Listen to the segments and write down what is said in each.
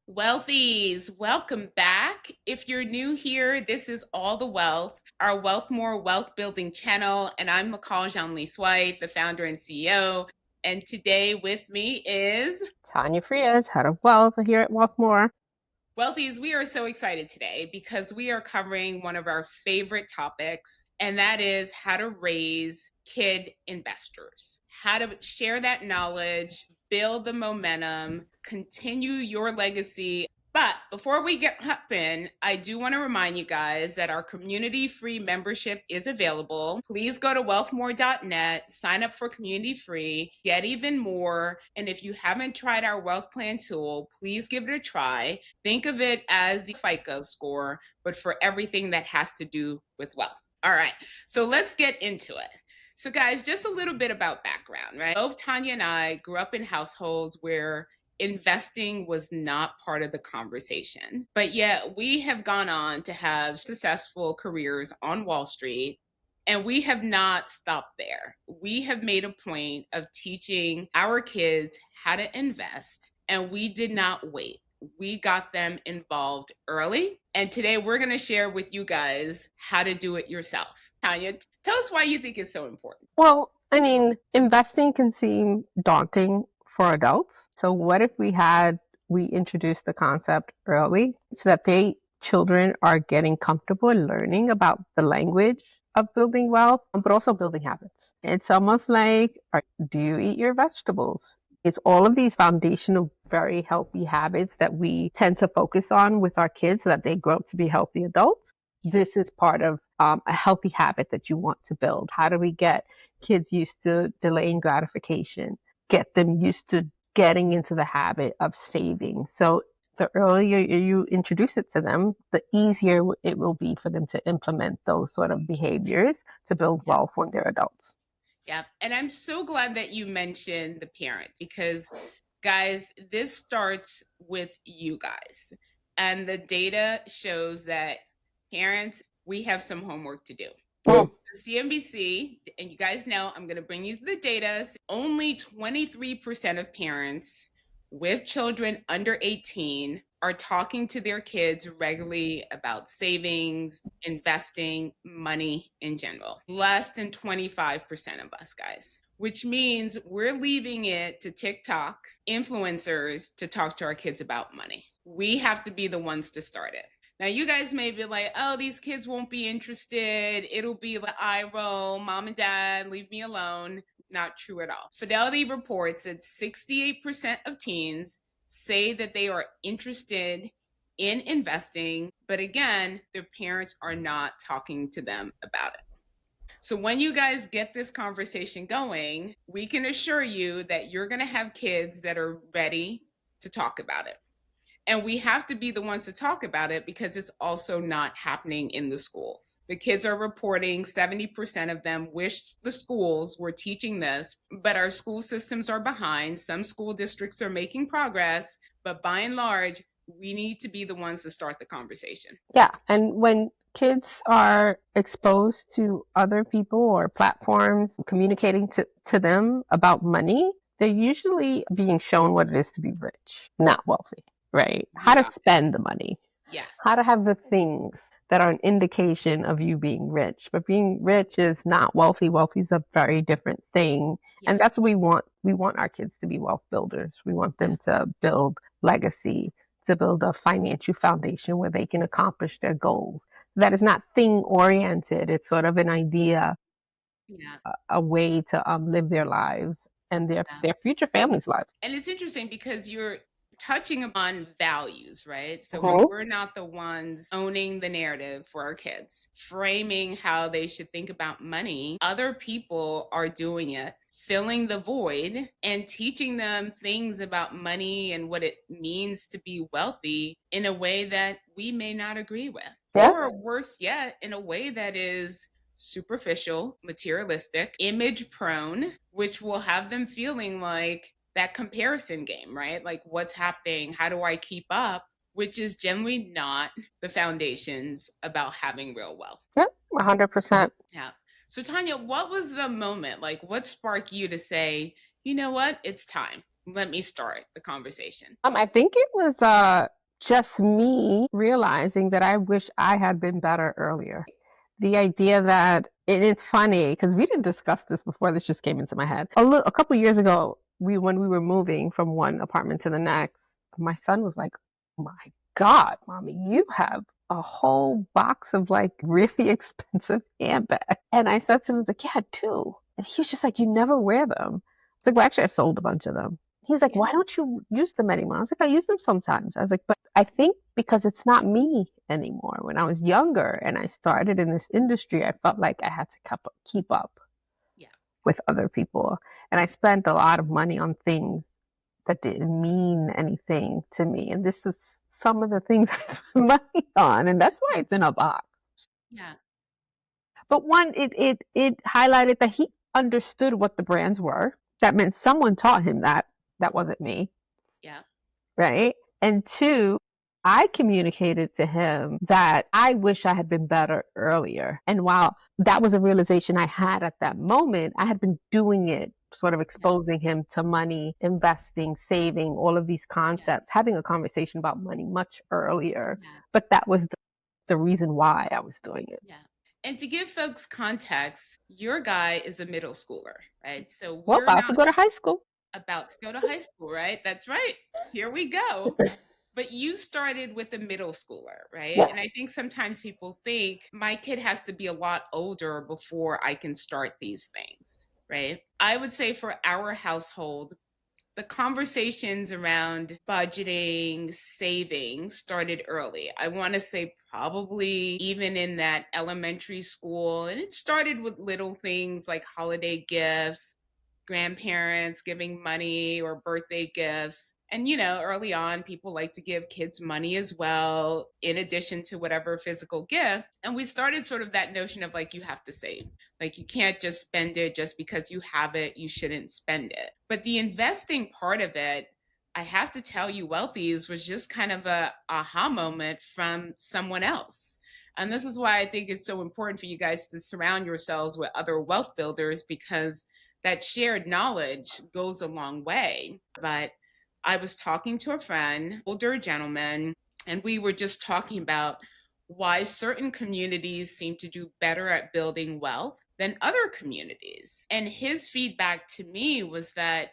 Wealthies, welcome back. If you're new here, this is All the Wealth, our Wealth More wealth building channel. And I'm Mical Jeanlys-White, the founder and CEO. And today with me is Tanya Frias, head of wealth here at Wealth More. Wealthies. We are so excited today because we are covering one of our favorite topics, and that is how to raise kid investors, how to share that knowledge, build the momentum, continue your legacy. But before we get up in, I do want to remind you guys that our community free membership is available. Please go to wealthmore.net, sign up for community free, get even more. And if you haven't tried our wealth plan tool, please give it a try. Think of it as the FICO score, but for everything that has to do with wealth. All right, so let's get into it. So, guys, just a little bit about background, right? Both Tanya and I grew up in households where investing was not part of the conversation. But yet we have gone on to have successful careers on Wall Street. And we have not stopped there. We have made a point of teaching our kids how to invest, and we did not wait. We got them involved early. And today we're going to share with you guys how to do it yourself. Tanya, tell us why you think it's so important. Well, investing can seem daunting for adults. So what if we introduced the concept early so that children are getting comfortable learning about the language of building wealth, but also building habits. It's almost like, do you eat your vegetables? It's all of these foundational, very healthy habits that we tend to focus on with our kids so that they grow up to be healthy adults. This is part of a healthy habit that you want to build. How do we get kids used to delaying gratification, get them used to getting into the habit of saving? So the earlier you introduce it to them, the easier it will be for them to implement those sort of behaviors to build wealth when they're adults. Yeah. And I'm so glad that you mentioned the parents because, guys, this starts with you guys. And the data shows that parents, we have some homework to do. Mm. CNBC, and you guys know I'm going to bring you the data. Only 23% of parents with children under 18 are talking to their kids regularly about savings, investing, money in general. Less than 25% of us, guys, which means we're leaving it to TikTok influencers to talk to our kids about money. We have to be the ones to start it. Now, you guys may be like, oh, these kids won't be interested. It'll be like eye roll, mom and dad, leave me alone. Not true at all. Fidelity reports that 68% of teens say that they are interested in investing, but again, their parents are not talking to them about it. So when you guys get this conversation going, we can assure you that you're going to have kids that are ready to talk about it. And we have to be the ones to talk about it because it's also not happening in the schools. The kids are reporting 70% of them wish the schools were teaching this, but our school systems are behind. Some school districts are making progress, but by and large, we need to be the ones to start the conversation. Yeah. And when kids are exposed to other people or platforms communicating to them about money, they're usually being shown what it is to be rich, not wealthy, right? You How to got spend the money, how yes. to have the things that are an indication of you being rich. But being rich is not wealthy. Wealthy is a very different thing. Yeah. And that's what we want. We want our kids to be wealth builders. We want them to build legacy, to build a financial foundation where they can accomplish their goals. That is not thing oriented. It's sort of an idea, Yeah. a way to live their lives and Yeah. their future families' lives. And it's interesting because you're touching upon values, right? So when Mhm. we're not the ones owning the narrative for our kids, framing how they should think about money, other people are doing it, filling the void and teaching them things about money and what it means to be wealthy in a way that we may not agree with. Yeah. Or worse yet, in a way that is superficial, materialistic, image prone, which will have them feeling like that comparison game, right? Like what's happening? How do I keep up? Which is generally not the foundations about having real wealth. Yep. 100%. Yeah. So, Tanya, what was the moment? Like, what sparked you to say, you know what? It's time. Let me start the conversation. I think it was just me realizing that I wish I had been better earlier. The idea that it's funny because we didn't discuss this before. This just came into my head. A couple years ago, when we were moving from one apartment to the next, my son was like, "My God, mommy, you have a whole box of like really expensive handbags." And I said to him, I was like, "Yeah, I do." And he was just like, "You never wear them." It's like, "Well, actually, I sold a bunch of them." He's like, Yeah. "Why don't you use them anymore?" I was like, "I use them sometimes." I was like, "But I think because it's not me anymore. When I was younger and I started in this industry, I felt like I had to keep up Yeah. with other people. And I spent a lot of money on things that didn't mean anything to me. And this is some of the things I spent money on. And that's why it's in a box." Yeah. But one, it highlighted that he understood what the brands were. That meant someone taught him that. That wasn't me. Yeah. Right? And two, I communicated to him that I wish I had been better earlier. And while that was a realization I had at that moment, I had been doing it, sort of Yeah. exposing him to money, investing, saving, all of these Yeah. concepts, having a conversation about money much earlier. Yeah. But that was the reason why I was doing it. Yeah. And to give folks context, your guy is a middle schooler, right? So Well, we're about not to go to high school. about to go to high school, right? That's right. Here we go. But you started with a middle schooler, right? Yes. And I think sometimes people think my kid has to be a lot older before I can start these things, right? I would say for our household, the conversations around budgeting, saving started early. I want to say probably even in that elementary school. And it started with little things like holiday gifts, grandparents giving money or birthday gifts. And, early on, people like to give kids money as well, in addition to whatever physical gift. And we started sort of that notion of like, you have to save. Like, you can't just spend it just because you have it, you shouldn't spend it. But the investing part of it, I have to tell you, Wealthies was just kind of a aha moment from someone else. And this is why I think it's so important for you guys to surround yourselves with other wealth builders, because that shared knowledge goes a long way. But I was talking to a friend, older gentleman, and we were just talking about why certain communities seem to do better at building wealth than other communities. And his feedback to me was that,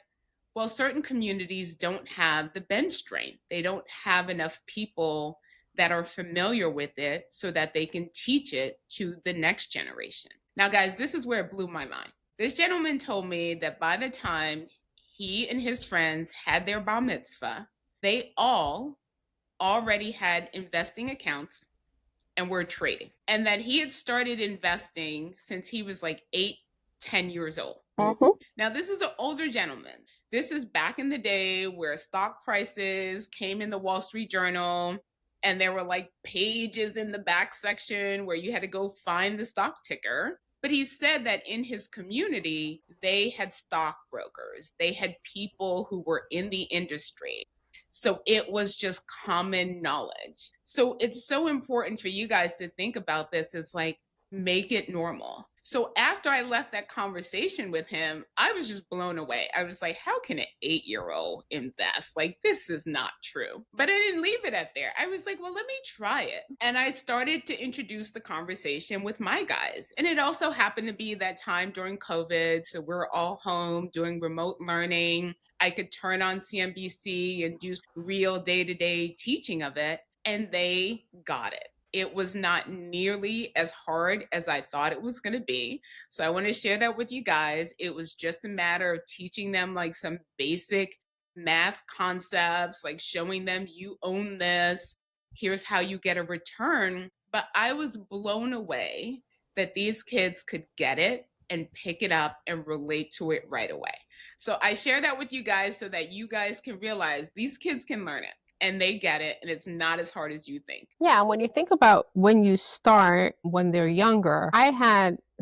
well, certain communities don't have the bench strength. They don't have enough people that are familiar with it so that they can teach it to the next generation. Now, guys, this is where it blew my mind. This gentleman told me that by the time he and his friends had their bar mitzvah, they all already had investing accounts and were trading. And that he had started investing since he was like 8, 10 years old. Mm-hmm. Now, this is an older gentleman. This is back in the day where stock prices came in the Wall Street Journal, and there were like pages in the back section where you had to go find the stock ticker. But he said that in his community, they had stockbrokers, they had people who were in the industry. So it was just common knowledge. So it's so important for you guys to think about this as like, make it normal. So after I left that conversation with him, I was just blown away. I was like, how can an 8-year-old invest? Like, this is not true. But I didn't leave it at there. I was like, well, let me try it. And I started to introduce the conversation with my guys. And it also happened to be that time during COVID. So we're all home doing remote learning. I could turn on CNBC and do real day to day teaching of it. And they got it. It was not nearly as hard as I thought it was going to be. So I want to share that with you guys. It was just a matter of teaching them like some basic math concepts, like showing them you own this. Here's how you get a return. But I was blown away that these kids could get it and pick it up and relate to it right away. So I share that with you guys so that you guys can realize these kids can learn it and they get it, and it's not as hard as you think. Yeah, when you think about when you start when they're younger,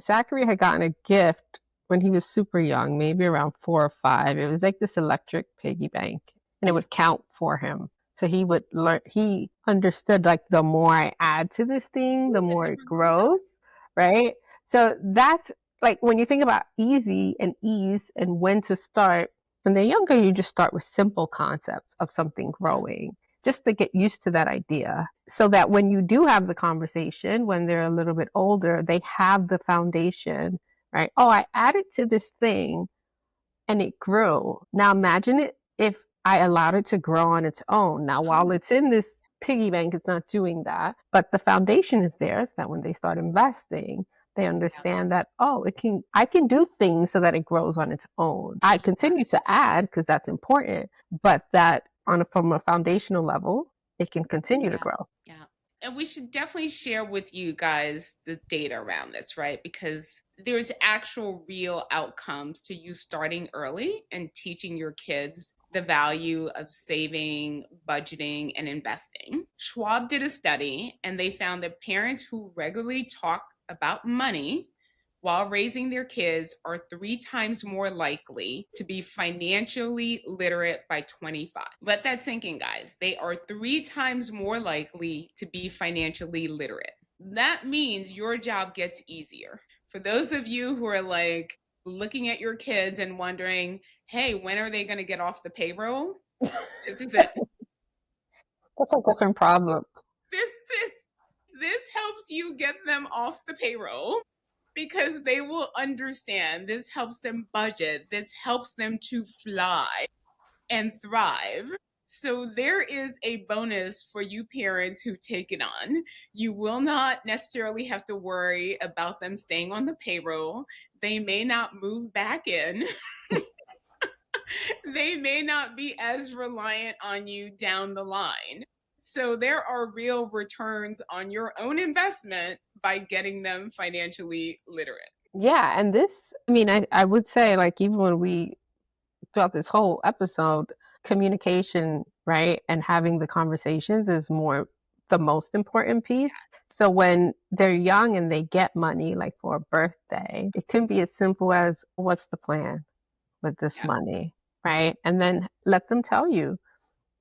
Zachary had gotten a gift when he was super young, maybe around 4 or 5. It was like this electric piggy bank, and it Yeah. would count for him. So he would learn, he understood like the more I add to this thing, the Yeah, more it it goes up. grows, right? So that's like when you think about easy and ease and when to start, when they're younger, you just start with simple concepts of something Yeah. growing. just to get used to that idea so that when you do have the conversation, when they're a little bit older, they have the foundation, right? Oh, I added to this thing and it grew. Now imagine it if I allowed it to grow on its own. Now, while Oh, it's in this piggy bank, it's not doing that, but the foundation is there so that when they start investing, they yeah, understand that, oh, I can do things so that it grows on its own. I continue to add because that's important, but that from a foundational level, it can continue to yeah, grow. yeah. And we should definitely share with you guys the data around this, right? Because there's actual real outcomes to you starting early and teaching your kids the value of saving, budgeting, and investing. Schwab did a study and they found that parents who regularly talk about money while raising their kids are 3 times more likely to be financially literate by 25. Let that sink in, guys. They are 3 times more likely to be financially literate. That means your job gets easier. For those of you who are like looking at your kids and wondering, hey, when are they going to get off the payroll? This is it. That's a different problem. This is this helps you get them off the payroll because they will understand. This helps them budget. This helps them to fly and thrive. So there is a bonus for you parents who take it on. You will not necessarily have to worry about them staying on the payroll. They may not move back in. They may not be as reliant on you down the line. So there are real returns on your own investment by getting them financially literate. Yeah, and this, I mean, I would say, like, even when we throughout this whole episode, communication, right? And having the conversations is the most important piece. So when they're young and they get money, like for a birthday, it can be as simple as, what's the plan with this Yeah. money, right? And then let them tell you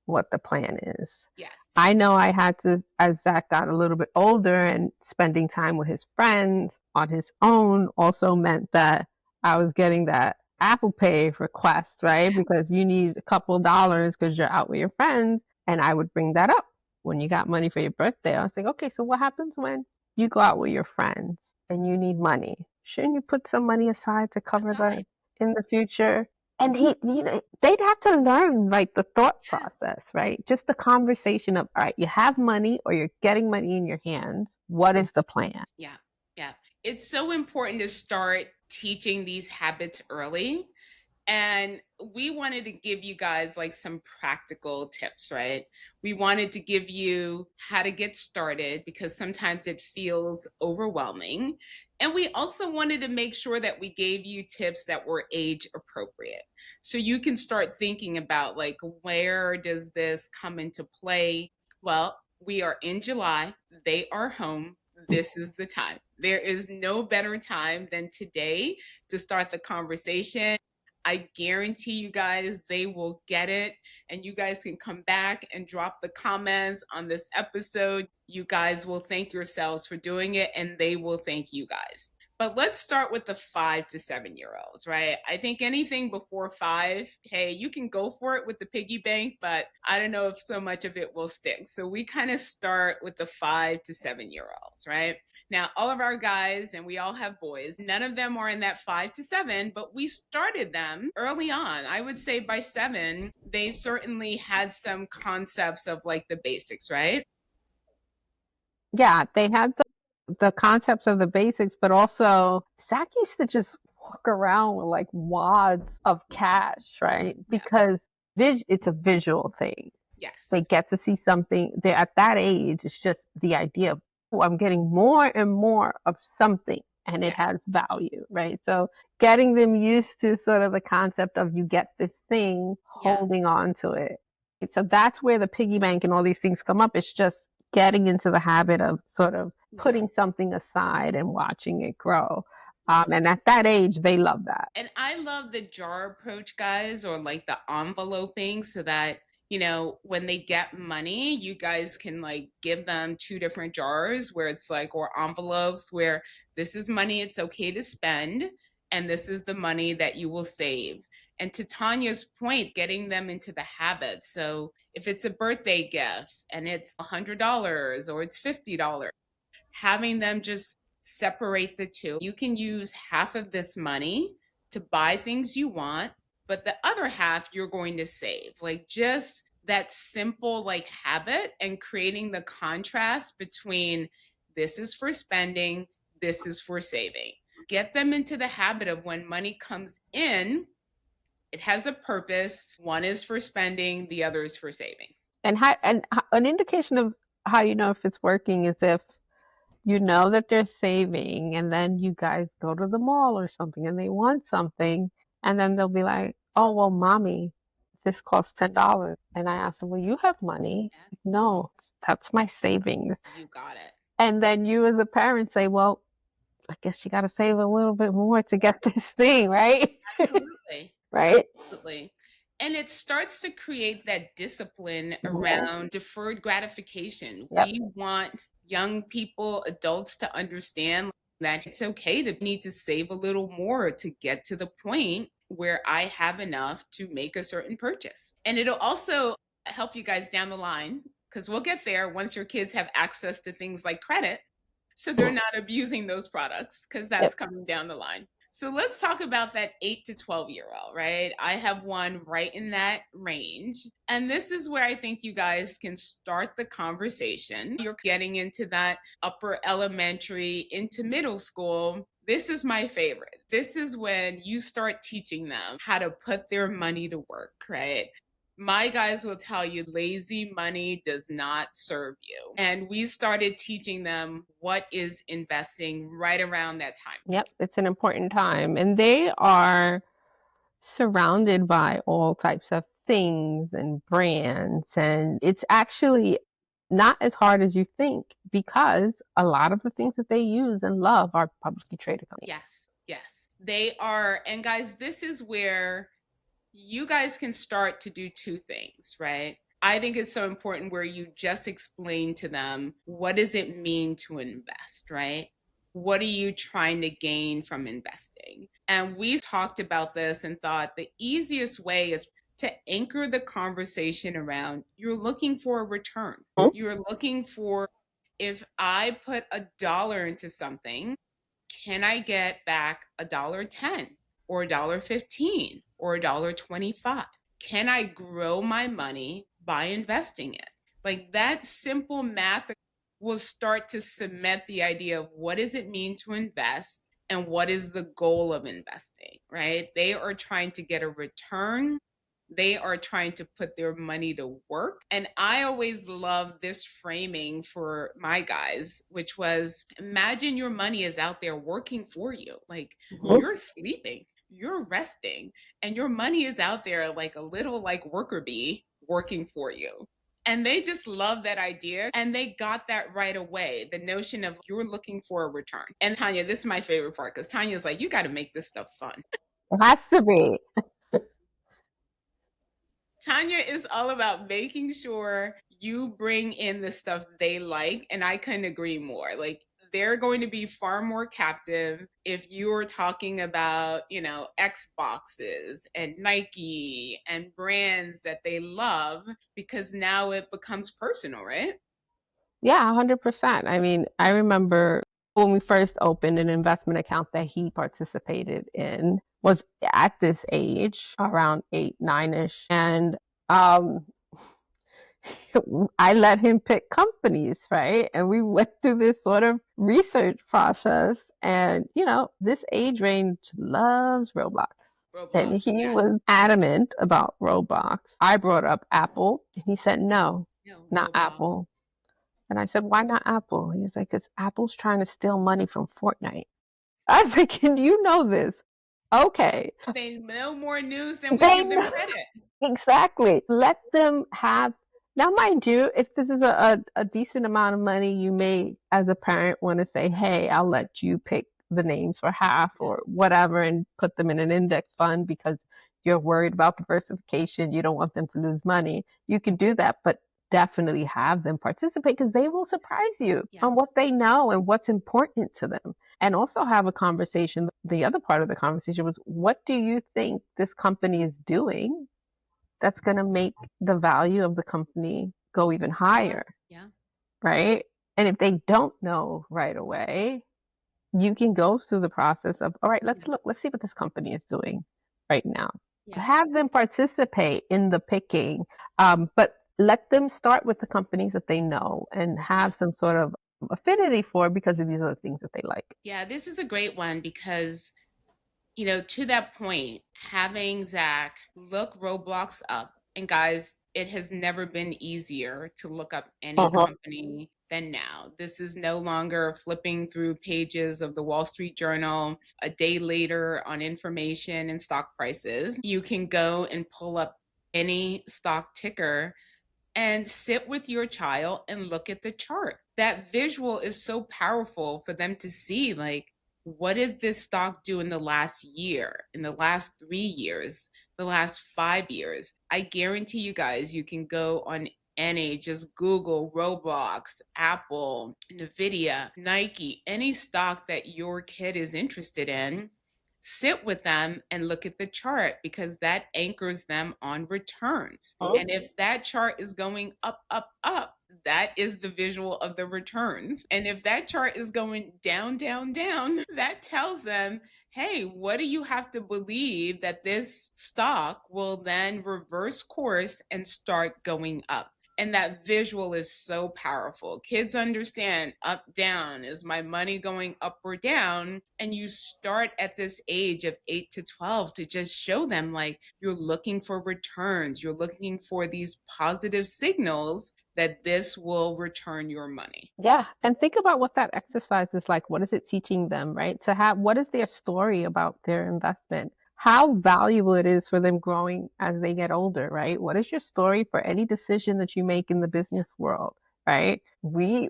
what the plan is. Yes. I know I had to, as Zach got a little bit older and spending time with his friends on his own also meant that I was getting that Apple Pay request, right? Because you need a couple dollars because you're out with your friends. And I would bring that up when you got money for your birthday. I was like, okay, so what happens when you go out with your friends and you need money? Shouldn't you put some money aside to cover Aside. in the future? And they'd have to learn like the thought Yes. process, right? Just the conversation of, all right, you have money or you're getting money in your hands. What is the plan? Yeah. Yeah. It's so important to start teaching these habits early. And we wanted to give you guys like some practical tips, right? We wanted to give you how to get started because sometimes it feels overwhelming. And we also wanted to make sure that we gave you tips that were age appropriate. So you can start thinking about like, where does this come into play? Well, we are in July, they are home. This is the time. There is no better time than today to start the conversation. I guarantee you guys they will get it. And you guys can come back and drop the comments on this episode. You guys will thank yourselves for doing it, and they will thank you guys. But let's start with the 5 to 7 year olds, right? I think anything before 5, hey, you can go for it with the piggy bank, but I don't know if so much of it will stick. So we kind of start with the 5 to 7 year olds, right? Now, all of our guys, and we all have boys, none of them are in that 5 to 7, but we started them early on. I would say by 7, they certainly had some concepts of like the basics, right? Yeah, they had the concepts of the basics, but also Zach used to just walk around with like wads of cash, right? Yeah. Because it's a visual thing. They Yes. get to see something. They're at that age. It's just the idea of, oh, I'm getting more and more of something and it Yeah. has value, right? So getting them used to sort of the concept of you get this thing, Yeah. holding on to it. So that's where the piggy bank and all these things come up. It's just getting into the habit of sort of Yeah. putting something aside and watching it grow. Yeah. And at that age, they love that. And I love the jar approach, guys, or like the enveloping so that, when they get money, you guys can like give them 2 different jars where it's like, or envelopes where this is money it's okay to spend, and this is the money that you will save. And to Tanya's point, getting them into the habit. So if it's a birthday gift and it's $100 or it's $50, having them just separate the two. You can use half of this money to buy things you want, but the other half you're going to save. Like just that simple like habit and creating the contrast between this is for spending, this is for saving. Get them into the habit of when money comes in, it has a purpose. One is for spending, the other is for savings. An indication of how you know if it's working is if you know that they're saving and then you guys go to the mall or something and they want something and then they'll be like, "Oh, well, mommy, this costs $10." And I ask them, "Well, you have money." Yeah, No, that's my savings. you got it. And then you as a parent say, "Well, I guess you got to save a little bit more to get this thing, right?" Absolutely. Right? Absolutely. And it starts to create that discipline Mhm. around deferred gratification. Yep. We want young people, adults to understand that it's okay to need to save a little more to get to the point where I have enough to make a certain purchase. And it'll also help you guys down the line because we'll get there once your kids have access to things like credit. So they're not abusing those products because that's Yep. coming down the line. So let's talk about that 8 to 12-year old, right? I have one right in that range. And this is where I think you guys can start the conversation. You're getting into that upper elementary, into middle school. This is my favorite. This is when you start teaching them how to put their money to work, right? My guys will tell you lazy money does not serve you. And we started teaching them what is investing right around that time. Yep. It's an important time. And they are surrounded by all types of things and brands. And it's actually not as hard as you think because a lot of the things that they use and love are publicly traded companies. Yes, yes. They are. And guys, this is where you guys can start to do two things, right? I think it's so important where you just explain to them what does it mean to invest, right? What are you trying to gain from investing? And we talked about this and thought the easiest way is to anchor the conversation around you're looking for a return. Mhm. You're looking for if I put $1 into something, can I get back $1.10 or $1.15 or $1.25? Can I grow my money by investing it? Like that simple math will start to cement the idea of what does it mean to invest and what is the goal of investing, right? They are trying to get a return. They are trying to put their money to work. And I always love this framing for my guys, which was imagine your money is out there working for you. Like Mhm. you're sleeping, you're resting, and your money is out there like a little like worker bee working for you. And they just love that idea. And they got that right away. The notion of you're looking for a return. And Tanya, this is my favorite part because Tanya's like, you got to make this stuff fun. It has to be. Tanya is all about making sure you bring in the stuff they like. And I couldn't agree more. Like, they're going to be far more captive if you're talking about, Xboxes and Nike and brands that they love because now it becomes personal, right? Yeah, 100%. I mean, I remember when we first opened an investment account that he participated in was at this age, around 8, 9-ish. And um, I let him pick companies, right? And we went through this sort of research process. And, this age range loves Roblox. And Roblox, he yes. was adamant about Roblox. I brought up Apple, and he said, no, No, not Roblox. Apple. And I said, why not Apple? He was like, because Apple's trying to steal money from Fortnite. I was like, can you know this? Okay. They know more news than we They give them know. credit. Exactly. Let them have. Now, mind you, if this is a decent amount of money, you may, as a parent, want to say, hey, I'll let you pick the names for half or whatever and put them in an index fund because you're worried about diversification. You don't want them to lose money. You can do that, but definitely have them participate because they will surprise you Yeah. on what they know and what's important to them. And also have a conversation. The other part of the conversation was, what do you think this company is doing that's going to make the value of the company go even higher, Yeah. right? And if they don't know right away, you can go through the process of, all right, Yeah. let's see what this company is doing right now. Yeah. Have them participate in the picking, but let them start with the companies that they know and Yeah. have some sort of affinity for because of these are the things that they like. Yeah. This is a great one because, to that point, having Zach look Roblox up, and guys, it has never been easier to look up any Uh-huh. company than now. This is no longer flipping through pages of the Wall Street Journal a day later on information and stock prices. You can go and pull up any stock ticker and sit with your child and look at the chart. That visual is so powerful for them to see, like, what does this stock do in the last year, in the last 3 years, the last 5 years? I guarantee you guys, you can go on any, just Google Roblox, Apple, Nvidia, Nike, any stock that your kid is interested in. Sit with them and look at the chart because that anchors them on returns. And if that chart is going up, up, up, that is the visual of the returns. And if that chart is going down, down, down, that tells them, hey, what do you have to believe that this stock will then reverse course and start going up? And that visual is so powerful. Kids understand up, down. Is my money going up or down? And you start at this age of 8 to 12 to just show them, like, you're looking for returns. You're looking for these positive signals that this will return your money. Yeah, and think about what that exercise is like. What is it teaching them, right? To have what is their story about their investment? How valuable it is for them growing as they get older, right? What is your story for any decision that you make in the business world, right? We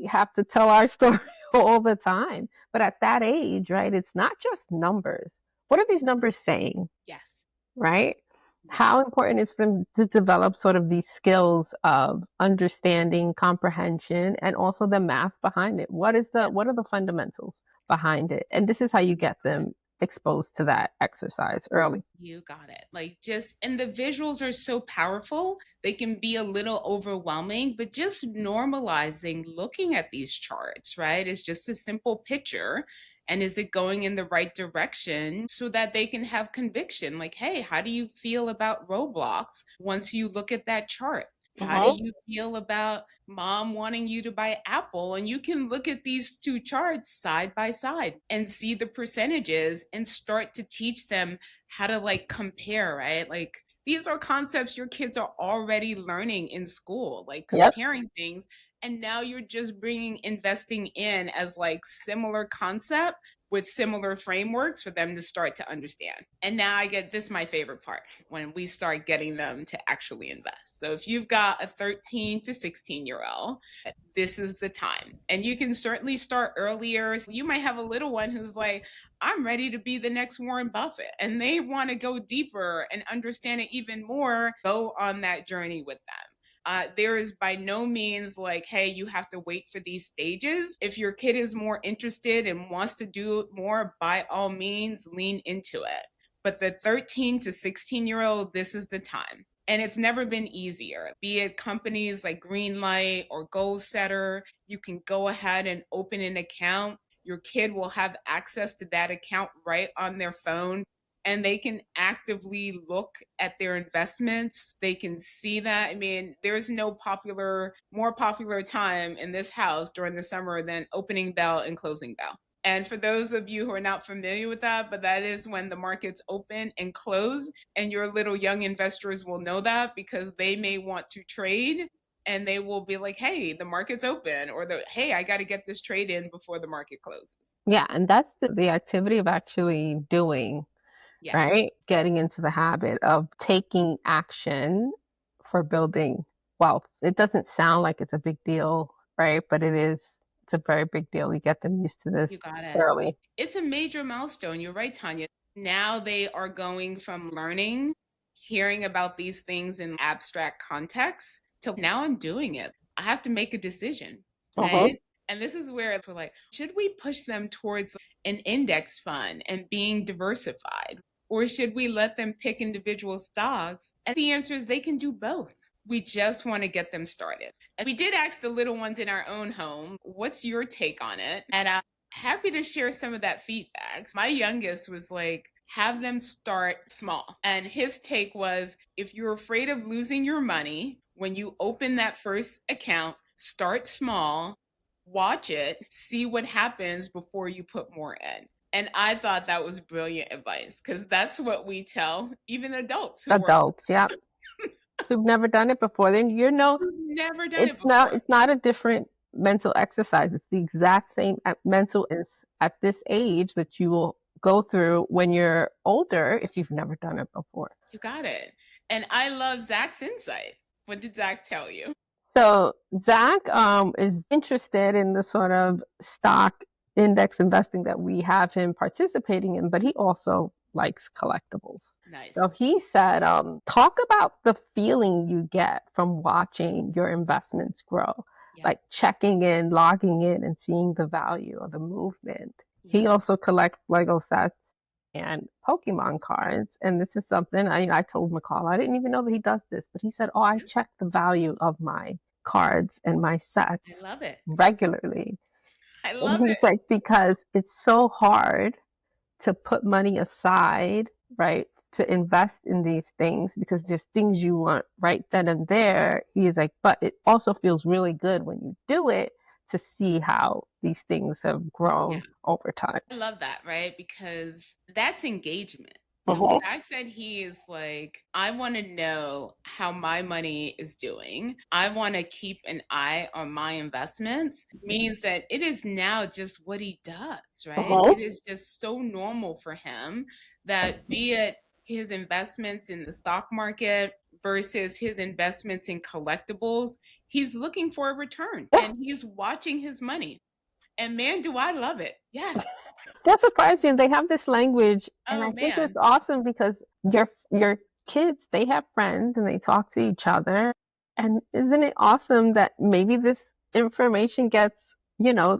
have to tell our story all the time. But at that age, right, it's not just numbers. What are these numbers saying? Yes. Right? How Yes. important is for them to develop sort of these skills of understanding, comprehension, and also the math behind it? Yeah. What are the fundamentals behind it? And this is how you You get got it. them exposed to that exercise early. You got it. Like, just, and the visuals are so powerful. They can be a little overwhelming, but just normalizing looking at these charts, right? It's just a simple picture. And is it going in the right direction so that they can have conviction? Like, hey, how do you feel about Roblox once you look at that chart? How do Uh-huh. you feel about mom wanting you to buy Apple? And you can look at these two charts side by side and see the percentages and start to teach them how to, like, compare, right? Like, these are concepts your kids are already learning in school, like Yep. comparing things. And now you're just bringing investing in as like similar concept with similar frameworks for them to start to understand. And now I get this, my favorite part, when we start getting them to actually invest. So if you've got a 13 to 16-year-old, this is the time. And you can certainly start earlier. You might have a little one who's like, I'm ready to be the next Warren Buffett, and they want to go deeper and understand it even more. Go on that journey with them. There is by no means like, hey, you have to wait for these stages. If your kid is more interested and wants to do more, by all means, lean into it. But the 13 to 16-year-old, this is the time. And it's never been easier. Be it companies like Greenlight or Goal Setter, you can go ahead and open an account. Your kid will have access to that account right on their phone, and they can actively look at their investments. They can see that. I mean, there's no more popular time in this house during the summer than opening bell and closing bell. And for those of you who are not familiar with that, but that is when the markets open and close, and your little young investors will know that because they may want to trade and they will be like, hey, the market's open, or hey, I got to get this trade in before the market closes. Yeah, and that's the activity of actually doing, Yes, right? Getting into the habit of taking action for building wealth. It doesn't sound like it's a big deal, right? But it is. It's a very big deal. You get them used to this you got it. early. It's a major milestone. You're right, Tanya. Now they are going from learning, hearing about these things in abstract context, till now I'm doing it. I have to make a decision, Uh-huh. right? And this is where we're like, should we push them towards an index fund and being diversified? Or should we let them pick individual stocks? And the answer is they can do both. We just want to get them started. And we did ask the little ones in our own home, what's your take on it? And I'm happy to share some of that feedback. My youngest was like, have them start small. And his take was, if you're afraid of losing your money, when you open that first account, start small, watch it, see what happens before you put more in. And I thought that was brilliant advice because that's what we tell even adults who are Adults, yep, who've never done it before. Then never done it before. it's not a different mental exercise. It's the exact same mental is at this age that you will go through when you're older if you've never done it before. You got it. And I love Zach's insight. What did Zach tell you? So Zach is interested in the sort of stock index investing that we have him participating in, but he also likes collectibles. So Nice. he said, talk about the feeling you get from watching your investments grow, Yep. like checking in, logging in, and seeing the value of the movement. He Yep. also collects Lego sets and Pokemon cards. And this is something I told Mical, I didn't even know that he does this, but he said, oh, I Yep. check the value of my cards and my I sets love it. regularly. I And love he's it. like, because it's so hard to put money aside, right, to invest in these things because there's things you want right then and there. He's like, but it also feels really good when you do it to see how these things have Yeah. grown over time. I love that, right? Because that's engagement. The Uh-huh. fact that he is like, I want to know how my money is doing. I want to keep an eye on my investments means that it is now just what he does, right? Uh-huh. It is just so normal for him that be it his investments in the stock market versus his investments in collectibles, he's looking for a return Yeah, and he's watching his money. And man, do I love it. Yes. that's surprising. They have this language, and Oh I think it's man. awesome because your kids, they have friends and they talk to each other. And isn't it awesome that maybe this information gets,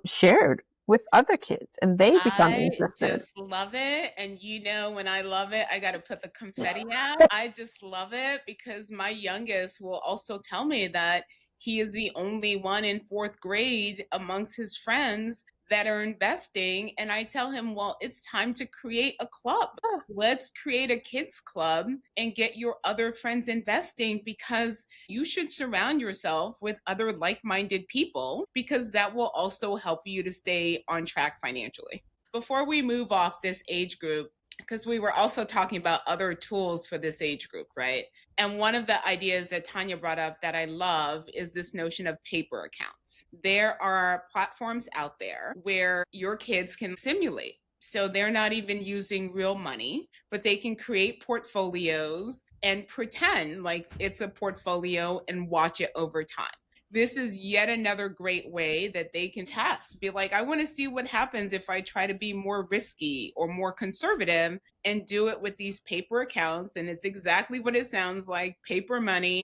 shared with other kids and they become I interested? just love it. And you know, when I love it, I got to put the confetti out. I just love it because my youngest will also tell me that he is the only one in fourth grade amongst his friends that are investing. And I tell him, well, it's time to create a club. Let's create a kids club and get your other friends investing because you should surround yourself with other like minded people because that will also help you to stay on track financially. Before we move off this age group, because we were also talking about other tools for this age group, right? And one of the ideas that Tanya brought up that I love is this notion of paper accounts. There are platforms out there where your kids can simulate. So they're not even using real money, but they can create portfolios and pretend like it's a portfolio and watch it over time. This is yet another great way that they can test. Be like, I want to see what happens if I try to be more risky or more conservative and do it with these paper accounts. And it's exactly what it sounds like, paper money.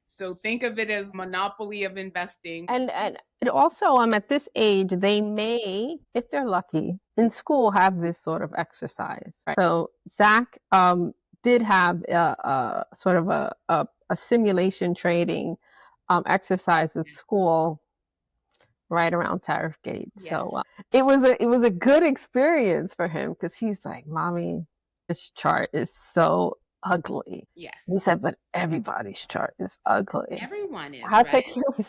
So think of it as monopoly of investing. And it also, at this age, they may, if they're lucky, in school have this sort of exercise. Right? So Zach did have a sort of a simulation trading exercise at school right around tariff gate. So Yes. it was a good experience for him because he's like, "Mommy, this chart is so ugly." He Yes. said, "But everybody's chart is ugly." Everyone I is, was right?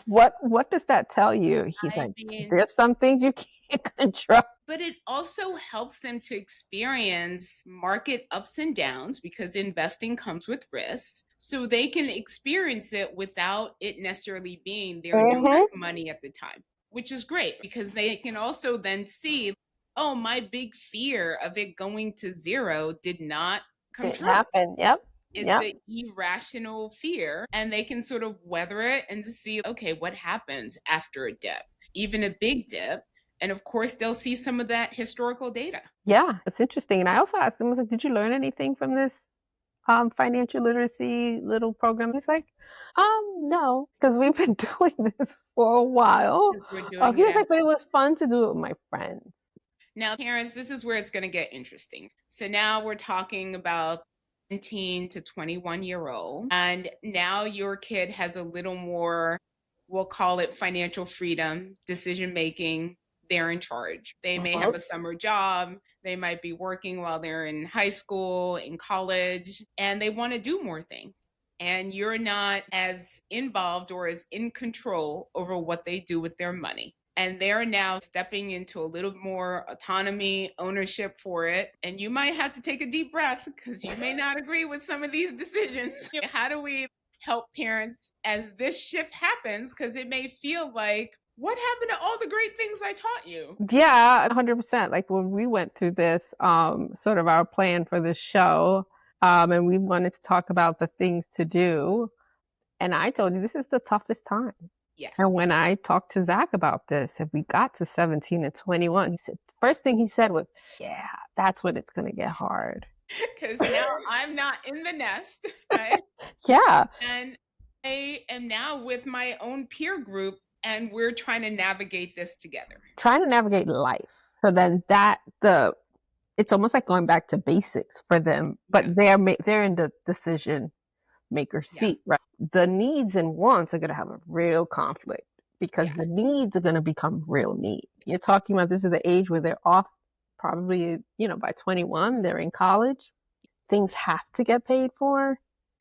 like, what does that tell you? He's I like, mean, there's some things you can't control. but it also helps them to experience market ups and downs because investing comes with risks. So they can experience it without it necessarily being their direct Mm-hmm. money at the time, which is great because they can also then see, oh, my big fear of it going to zero did not come It true. happened. Yep. It's Yep. an irrational fear, and they can sort of weather it and see, okay, what happens after a dip, even a big dip. And of course, they'll see some of that historical data. Yeah. It's interesting. And I also asked him, I was like, did you learn anything from this financial literacy little program? He's like, no, because we've been doing this for a while. Because we're doing He it was at like, but it was fun to do it with my friends. now, parents, this is where it's going to get interesting. So now we're talking about 17 to 21-year-old, and now your kid has a little more, we'll call it financial freedom, decision making. They're in charge. They may have Mhm. a summer job. They might be working while they're in high school, in college, and they want to do more things. And you're not as involved or as in control over what they do with their money, and they're now stepping into a little more autonomy, ownership for it. And you might have to take a deep breath because you may not agree with some of these decisions. How do we help parents as this shift happens? Because it may feel like, what happened to all the great things I taught you? Yeah, 100%. Like when we went through this, sort of our plan for this show, and we wanted to talk about the things to do. And I told you this is the toughest time. And Yes. when I talked to Zach about this, if we got to 17 and 21, he said, first thing he said was, yeah, that's when it's going to get hard. Because now I'm not in the nest, right? Yeah, And I am now with my own peer group, and we're trying to navigate this together. trying to navigate life. So then it's almost like going back to basics for them, but Yeah. they're in the decision maker Yeah. seat, right? The needs and wants are going to have a real conflict because the Yes. needs are going to become real needs. You're talking about this is the age where they're off probably, by 21, they're in college. Things have to get paid for.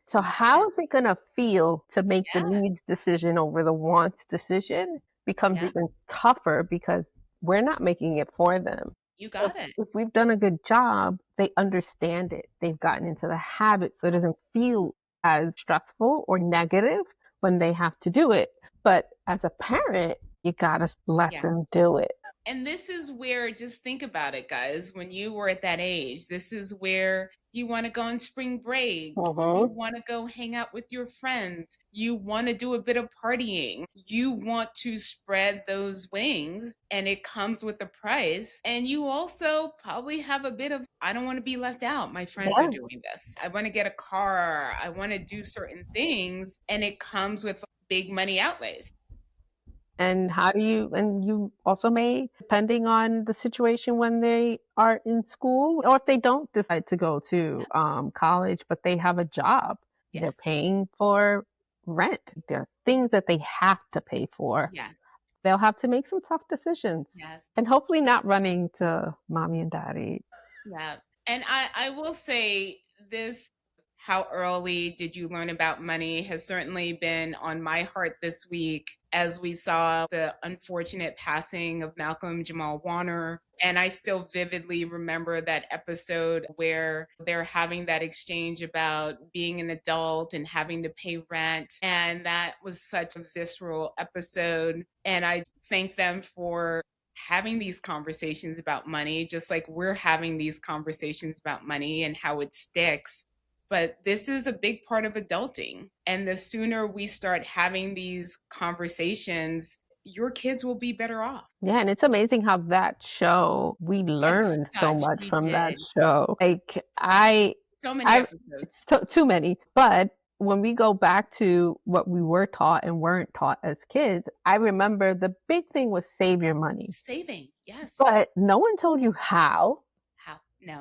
So You got it. how is it going to feel to make the Yeah. needs decision over the wants decision becomes Yeah. even tougher because we're not making it for them. You If, got it. if we've done a good job, they understand it. They've gotten into the habit, so it doesn't feel as stressful or negative when they have to do it. But as a parent, you gotta let Yeah. them do it. And this is where, just think about it, guys. When you were at that age, this is where you want to go on spring break. You Mm-hmm. want to go hang out with your friends. You want to do a bit of partying. You want to spread those wings, and it comes with a price. And you also probably have a bit of, I don't want to be left out. My friends are Yeah. doing this. I want to get a car. I want to do certain things. And it comes with big money outlays. And you also may, depending on the situation when they are in school, or if they don't decide to go to Yeah. college, but they have a job, they're Yes. paying for rent. There are things that they have to pay for. Yes. They'll have to make some tough decisions Yes. and hopefully not running to mommy and daddy. Yeah. And I will say this, how early did you learn about money has certainly been on my heart this week as we saw the unfortunate passing of Malcolm Jamal Warner. And I still vividly remember that episode where they're having that exchange about being an adult and having to pay rent. And that was such a visceral episode. And I thank them for having these conversations about money, just like we're having these conversations about money and how it sticks. But this is a big part of adulting. And the sooner we start having these conversations, your kids will be better off. Yeah, and it's amazing how that show, we Yes, learned so such much we from that did. show. Like So many I episodes. too many. But when we go back to what we were taught and weren't taught as kids, I remember the big thing was save your money. Saving. Yes. But no one told you how. How? No.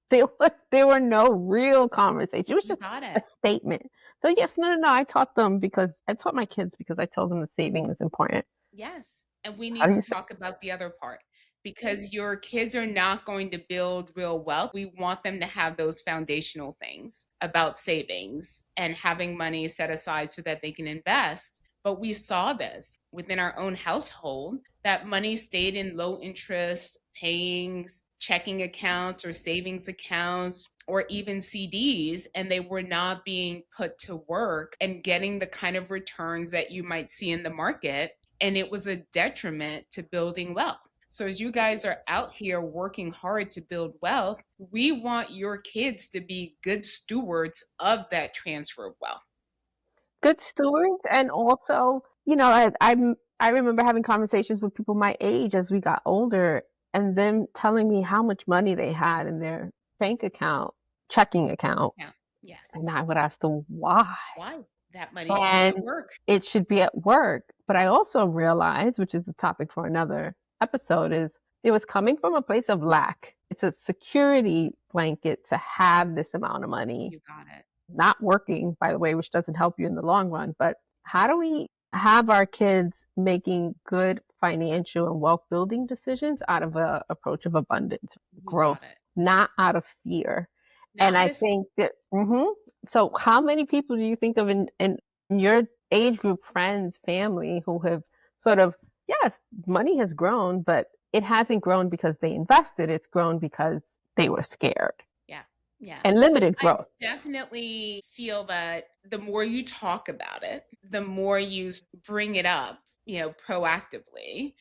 There were no real conversations. It was You just got a it. statement. So yes, no. I taught my kids because I told them the saving is important. Yes. And we How need do to you talk about the other part because your kids are not going to build real wealth. We want them to have those foundational things about savings and having money set aside so that they can invest. But we saw this within our own household that money stayed in low interest, paying checking accounts or savings accounts or even CDs, and they were not being put to work and getting the kind of returns that you might see in the market, and it was a detriment to building wealth. So, as you guys are out here working hard to build wealth, we want your kids to be good stewards of that transfer of wealth. good stewards? And also, I remember having conversations with people my age as we got older, and them telling me how much money they had in their bank account, checking account, Yeah. Yes. And I would ask them why. Why? That money should be at And work. it should be at work. But I also realized, which is a topic for another episode, is it was coming from a place of lack. It's a security blanket to have this amount of money, You got it. not working, by the way, which doesn't help you in the long run. But how do we have our kids making good financial and wealth building decisions out of a approach of abundance, You growth, got it. not out of fear? Not And out I of think that, so how many people do you think of in your age group, friends, family, who have sort of, yes, money has grown, but it hasn't grown because they invested, it's grown because they were scared yeah. Yeah. and limited I growth. definitely feel that the more you talk about it, the more you bring it up, proactively.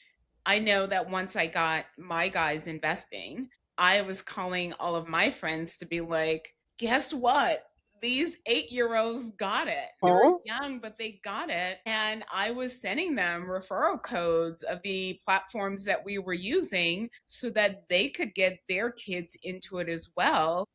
I know that once I got my guys investing, I was calling all of my friends to be like, guess what? These 8-year olds got it. They were Mhm. young, but they got it. And I was sending them referral codes of the platforms that we were using so that they could get their kids into it as well,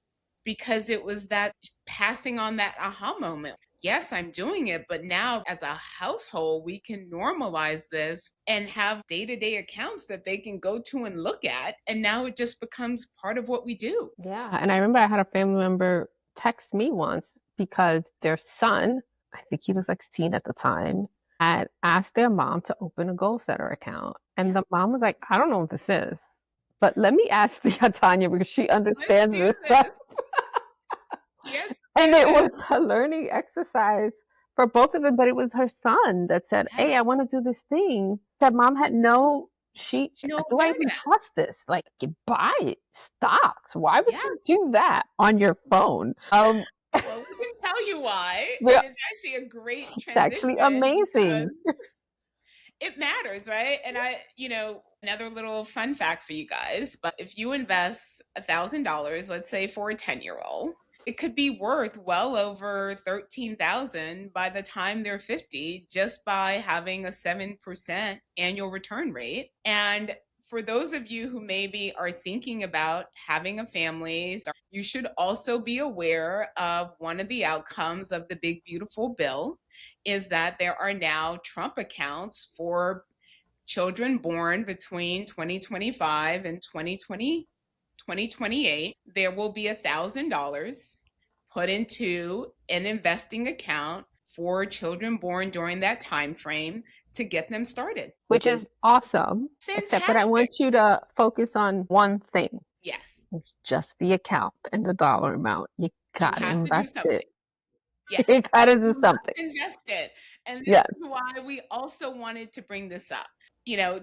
because it was that passing on that aha moment. Yes, I'm doing it, but now as a household, we can normalize this and have day to day accounts that they can go to and look at. And now it just becomes part of what we do. Yeah, and I remember I had a family member text me once because their son, I think he was like 16 at the time, had asked their mom to open a goal setter account. And Yeah. the mom was like, I don't know what this is, but let me ask the Tanya because she Let's understands do this stuff. this. Let's And do it this. was a learning exercise for both of them, but it was her son that said, Yes. hey, I want to do this thing. That mom had no, she, No do I even awareness. trust this? Like, you buy stocks. Why would Yes. you do that on your phone? Well, we can tell you why. Yeah, And it's actually a great it's actually transition because amazing. it matters, right? And another little fun fact for you guys, but if you invest $1,000, let's say for a 10-year-old, it could be worth well over 13,000 by the time they're 50, just by having a 7% annual return rate. And for those of you who maybe are thinking about having a family, you should also be aware of one of the outcomes of the big beautiful bill is that there are now Trump accounts for children born between 2025 and 2028. There will be $1,000 put into an investing account for children born during that time frame to get them started. Which is awesome. Except, but I Fantastic. want you to focus on one thing. Yes, It's just the account and the dollar amount. You you gotta have to do invest it. something. Yes, You gotta do you something. must invest it. And this Yes. is why we also wanted to bring this up.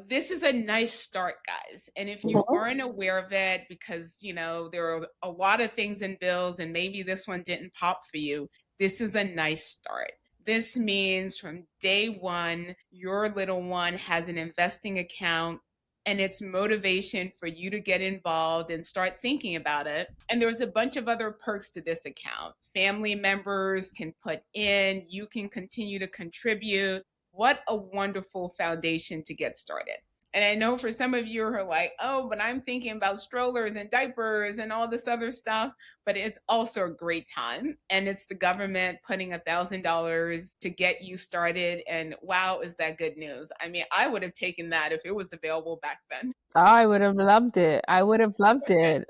This is a nice start, guys. And if you Mhm. weren't aware of it, because, there are a lot of things in bills and maybe this one didn't pop for you, this is a nice start. This means from day one, your little one has an investing account and it's motivation for you to get involved and start thinking about it. And there's a bunch of other perks to this account. Family members can put in, you can continue to contribute. What a wonderful foundation to get started. And I know for some of you who are like, oh, but I'm thinking about strollers and diapers and all this other stuff, but it's also a great time. And it's the government putting $1,000 to get you started. And wow, is that good news? I mean, I would have taken that if it was available back then. Oh, I would have loved it. I would have loved it.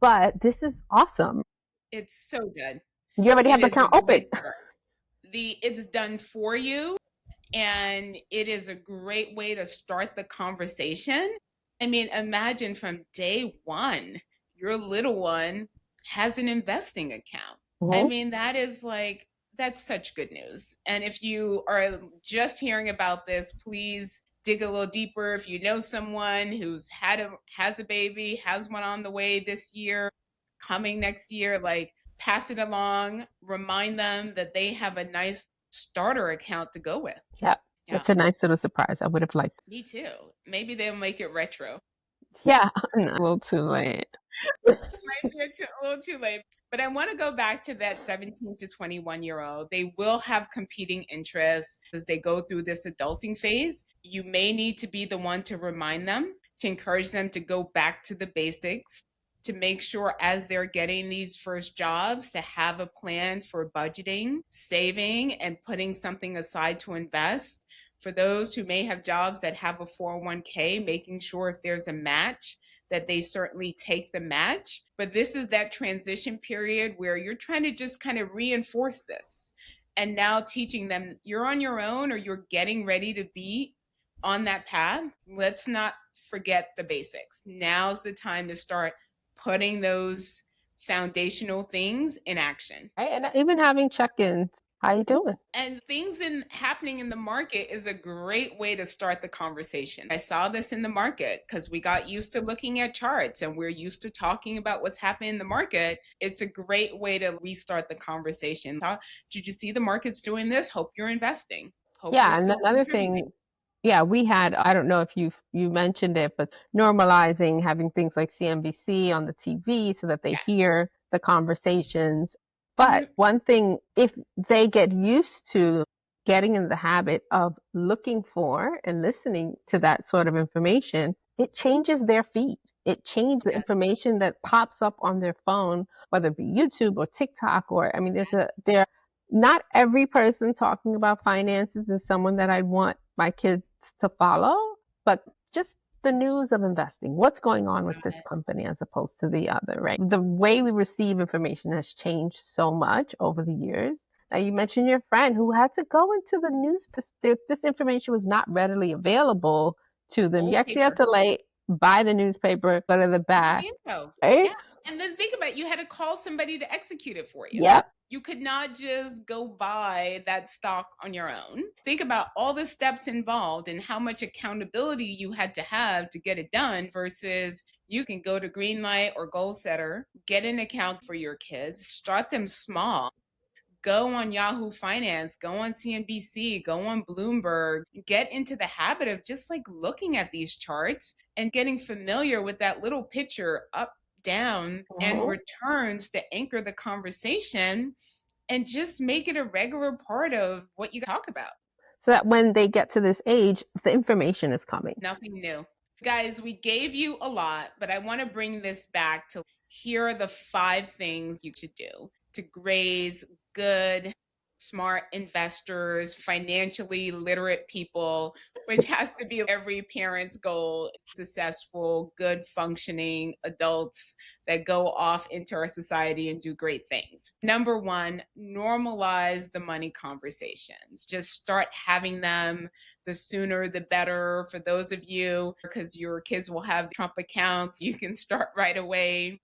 But this is awesome. It's so good. You already It have the is a account open. great start. It's done for you, and it is a great way to start the conversation. I mean, imagine from day one, your little one has an investing account. I Mhm. mean, that's such good news. And if you are just hearing about this, please dig a little deeper. If you know someone who's has a baby, has one on the way this year, coming next year, like pass it along, remind them that they have a nice starter account to go with. Yeah. Yeah, It's a nice little surprise. I would have liked. me too. Maybe they'll make it retro. Yeah, no, a little too late. Might be a little too late. But I want to go back to that 17 to 21-year-old. They will have competing interests as they go through this adulting phase. You may need to be the one to remind them, to encourage them to go back to the basics, to make sure as they're getting these first jobs to have a plan for budgeting, saving, and putting something aside to invest. For those who may have jobs that have a 401k, making sure if there's a match that they certainly take the match. But this is that transition period where you're trying to just kind of reinforce this. And now teaching them you're on your own or you're getting ready to be on that path. Let's not forget the basics. Now's the time to start putting those foundational things in action. Right? And even having check-ins. How you doing? And things happening in the market is a great way to start the conversation. I saw this in the market because we got used to looking at charts and we're used to talking about what's happening in the market. It's a great way to restart the conversation. Did you see the market's doing this? Hope you're investing. Hope you're Yeah, and still another contributing. thing, yeah, we had, I don't know if you mentioned it, but normalizing having things like CNBC on the TV so that they Yes. hear the conversations. But Mhm. one thing, if they get used to getting in the habit of looking for and listening to that sort of information, it changes their feed. It changes the Yes. information that pops up on their phone, whether it be YouTube or TikTok, or I mean, there not every person talking about finances is someone that I want my kids to follow, but just the news of investing. What's going on with this company as opposed to the other, right? The way we receive information has changed so much over the years. Now, you mentioned your friend who had to go into the news. This information was not readily available to them. You Old actually have paper. to buy the newspaper, go to the Buy back, the info. right? Yeah. And then think about it. You had to call somebody to execute it for you. Yep. You could not just go buy that stock on your own. Think about all the steps involved and how much accountability you had to have to get it done versus you can go to Greenlight or Goal Setter, get an account for your kids, start them small. Go on Yahoo Finance, go on CNBC, go on Bloomberg, get into the habit of just like looking at these charts and getting familiar with that little picture up, down, and Mhm. returns to anchor the conversation and just make it a regular part of what you talk about. So that when they get to this age, the information is coming. Nothing new. Guys, we gave you a lot, but I want to bring this back to here are the 5 things you should do to raise good, smart investors, financially literate people, which has to be every parent's goal successful, good, functioning adults that go off into our society and do great things. Number one, normalize the money conversations. Just start having them, the sooner the better for those of you, because your kids will have Trump accounts. You can start right away.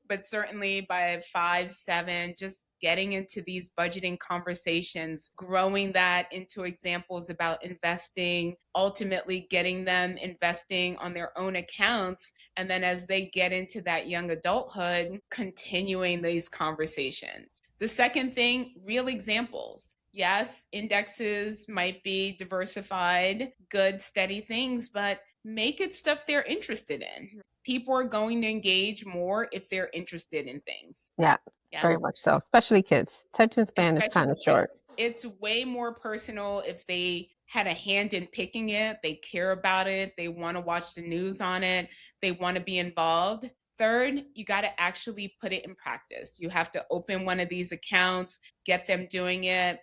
But certainly by 5, 7, just getting into these budgeting conversations, growing that into examples about investing, ultimately getting them investing on their own accounts. And then as they get into that young adulthood, continuing these conversations. The second thing, real examples. Yes, indexes might be diversified, good, steady things, but make it stuff they're interested in. People are going to engage more if they're interested in things. Yeah, Yeah. very much so. Especially kids. Attention span is kind Especially of short. kids. It's way more personal if they had a hand in picking it, they care about it, they want to watch the news on it, they want to be involved. Third, you got to actually put it in practice. You have to open one of these accounts, get them doing it.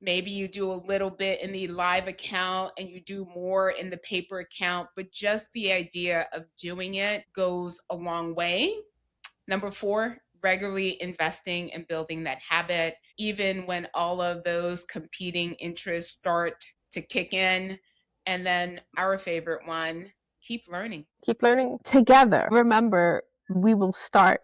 Maybe you do a little bit in the live account and you do more in the paper account, but just the idea of doing it goes a long way. Number 4, regularly investing and building that habit, even when all of those competing interests start to kick in. And then our favorite one, keep learning. Keep learning together. Remember, we will start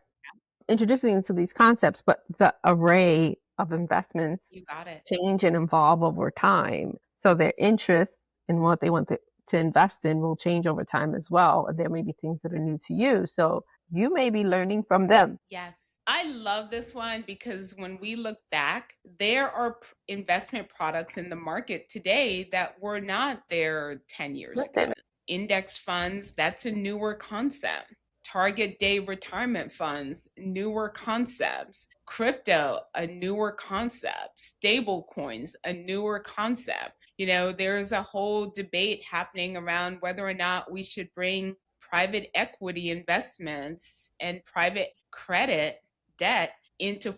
introducing into these concepts, but the array of investments You got it. change and evolve over time. So their interest in what they want to invest in will change over time as well. There may be things that are new to you. So you may be learning from them. Yes. I love this one because when we look back, there are investment products in the market today that were not there 10 years ago. Listen, Index funds, that's a newer concept. Target day retirement funds, newer concepts. Crypto, a newer concept. Stable coins, a newer concept. There's a whole debate happening around whether or not we should bring private equity investments and private credit debt into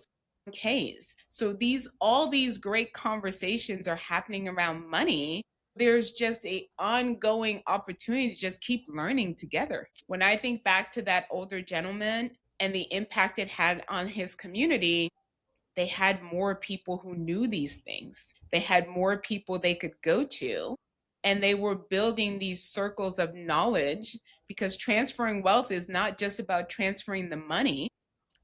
Ks. So all these great conversations are happening around money. There's just a ongoing opportunity to just keep learning together. When I think back to that older gentleman and the impact it had on his community, they had more people who knew these things. They had more people they could go to, and they were building these circles of knowledge, because transferring wealth is not just about transferring the money,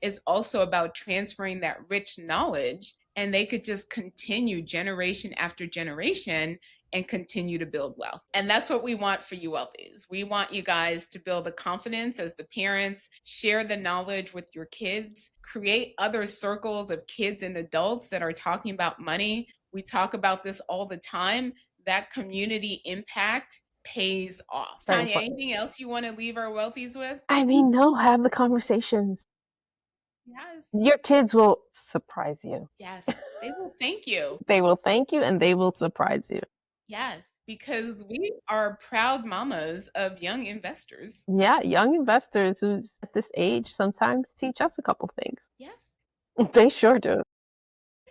is also about transferring that rich knowledge, and they could just continue generation after generation and continue to build wealth. And that's what we want for you wealthies. We want you guys to build the confidence as the parents, share the knowledge with your kids, create other circles of kids and adults that are talking about money. We talk about this all the time. That community impact pays off. Very Tanya, important. anything else you want to leave our wealthies with? I mean, no, have the conversations. Yes. Your kids will surprise you. Yes. They will thank you. They will thank you and they will surprise you. Yes, because we are proud mamas of young investors. Yeah, young investors who at this age sometimes teach us a couple things. Yes. They sure do.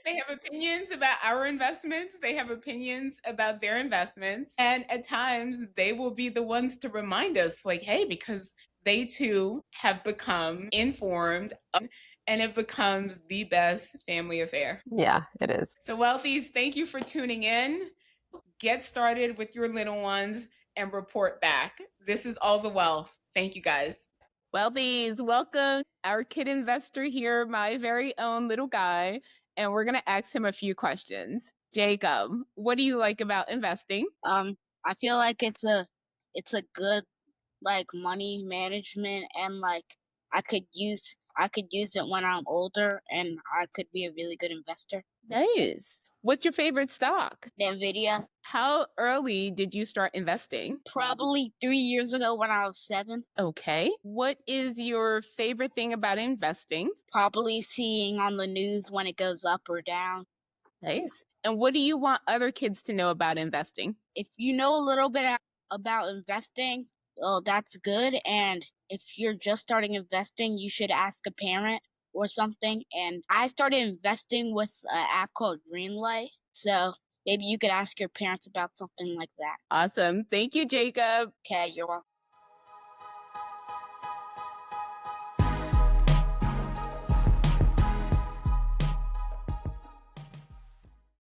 They have opinions about our investments. They have opinions about their investments. And at times, they will be the ones to remind us, like, hey, because they too have become informed, and it becomes the best family affair. Yeah, it is. So, wealthies, thank you for tuning in. Get started with your little ones and report back. This is All the Wealth. Thank you, guys. Wealthies, welcome our kid investor here, my very own little guy. And we're going to ask him a few questions. Jacob, what do you like about investing? I feel like it's a good like money management, and like I could use it when I'm older, and I could be a really good investor. Nice. What's your favorite stock? NVIDIA. How early did you start investing? Probably 3 years ago when I was 7. Okay. What is your favorite thing about investing? Probably seeing on the news when it goes up or down. Nice. And what do you want other kids to know about investing? If you know a little bit about investing, well, that's good. And if you're just starting investing, you should ask a parent or something. And I started investing with an app called Greenlight. So maybe you could ask your parents about something like that. Awesome. Thank you, Jacob. Okay, you're welcome.